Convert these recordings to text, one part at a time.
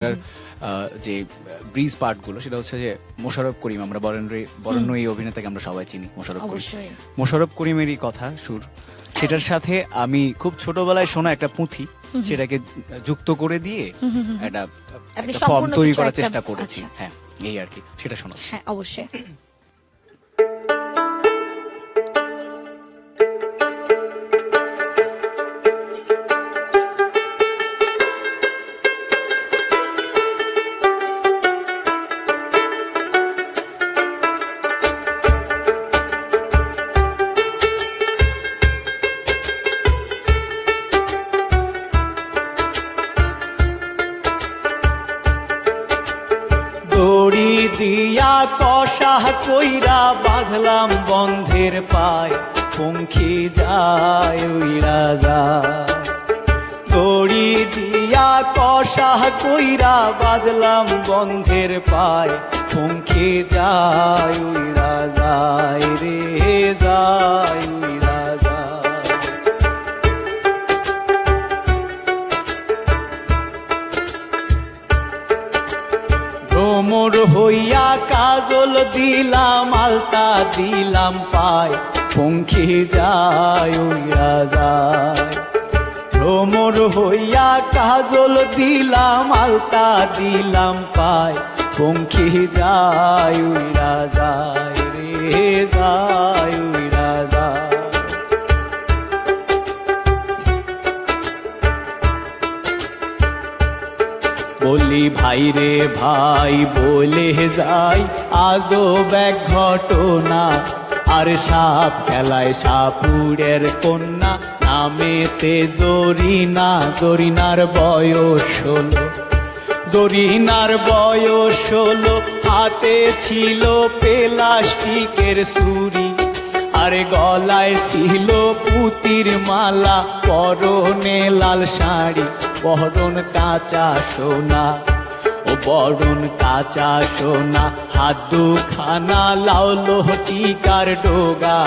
যে bridge part গুলো সেটা হচ্ছে যে মোশাররফ করিম, আমরা বরেণ্য এই অভিনেতাকে আমরা সবাই চিনি, মোশাররফ করিমেরই কথা সুর, সেটার সাথে আমি খুব ছোটবেলায় শোনা একটা পুঁথি সেটাকে যুক্ত করে দিয়ে একটা ফর্ম তৈরি করার চেষ্টা করেছি। হ্যাঁ, এই আর কি, সেটা শোনা। হ্যাঁ, অবশ্যই। দড়ি দিয়া কষা কইরা বাঁধলাম বন্ধের পায়, পঙ্খী যায় উইরা যায়। দড়ি দিয়া কষা কইরা বাঁধলাম বন্ধের পায়, পঙ্খী যায় উইরা যায় রে যায় উইরা যায়। ভ্রমর হইয়া কাজল দিলাম আলতা দিলাম পায়, পঙ্খী যায় উইরা যায়। ভ্রমর হইয়া কাজল দিলাম আলতা দিলাম পায়, পঙ্খী যায় উইরা যায় রে যায় উইরা যায়। বলি ভাই রে ভাই বলে যাই আজব এক ঘটনা, আর সাপ খেলায় সাপুরের কন্যা, নামেতে জরিনা, জরিনার বয়স 16, জরিনার বয়স 16, হাতে ছিল প্লাস্টিকের ছুরি, আর গলায় ছিল পুতির মালা, পরনে লাল শাড়ি, বরণ কাঁচা সোনা, ও বরণ কাঁচা সোনা, হাত দুখানা লাউলো টিকার ডোগা,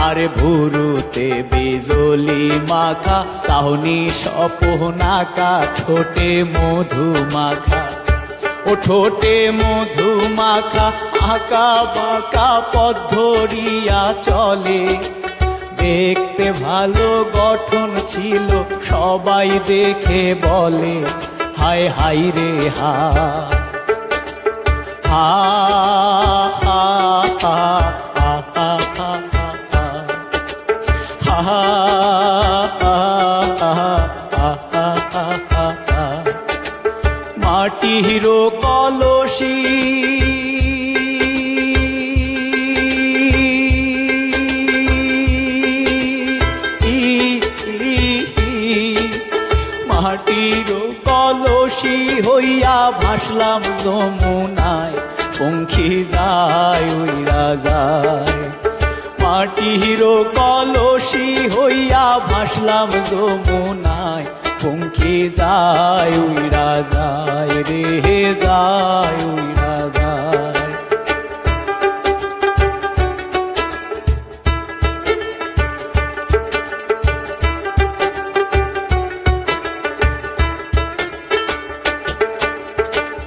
আর ভুরুতে বিজলি মাখা, তাহনি সপনাকা, ঠোঁটে মধু মাখা, ও ঠোঁটে মধু মাখা, আঁকা বাঁকা পথ ধরিয়া চলে। দেখতে ভালো গঠন ছিল, সবাই দেখে বলে হায় হায় রে হা হা হা হা হা হা হা। মাটির কলসি মাটির কলসি হইয়া ভাসলাম যমুনায়, পঙ্খী যায় উইরা যায়। মাটির কলসি হইয়া ভাসলাম যমুনায়, পঙ্খী যায় উইরা যায় রে যায় উইরা যায়।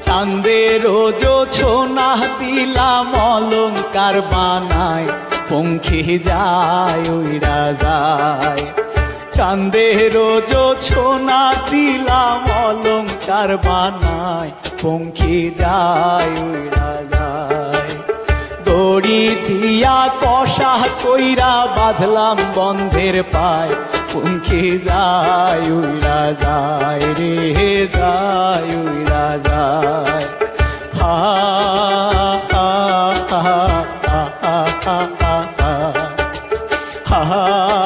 চাঁদের জোছনা দিলাম অলংকার বানায়, পঙ্খী যায় উইরা যায়। চাঁদের জোছনা দিলাম অলংকার বানায়, পঙ্খী যায় উইরা যায়। দড়ি দিয়া কষা কইরা বাঁধলাম বন্ধের পায়, পঙ্খী যায় উইরা যায় রে যায় উইরা যায়। হা হা হা হা হা হা হা হা।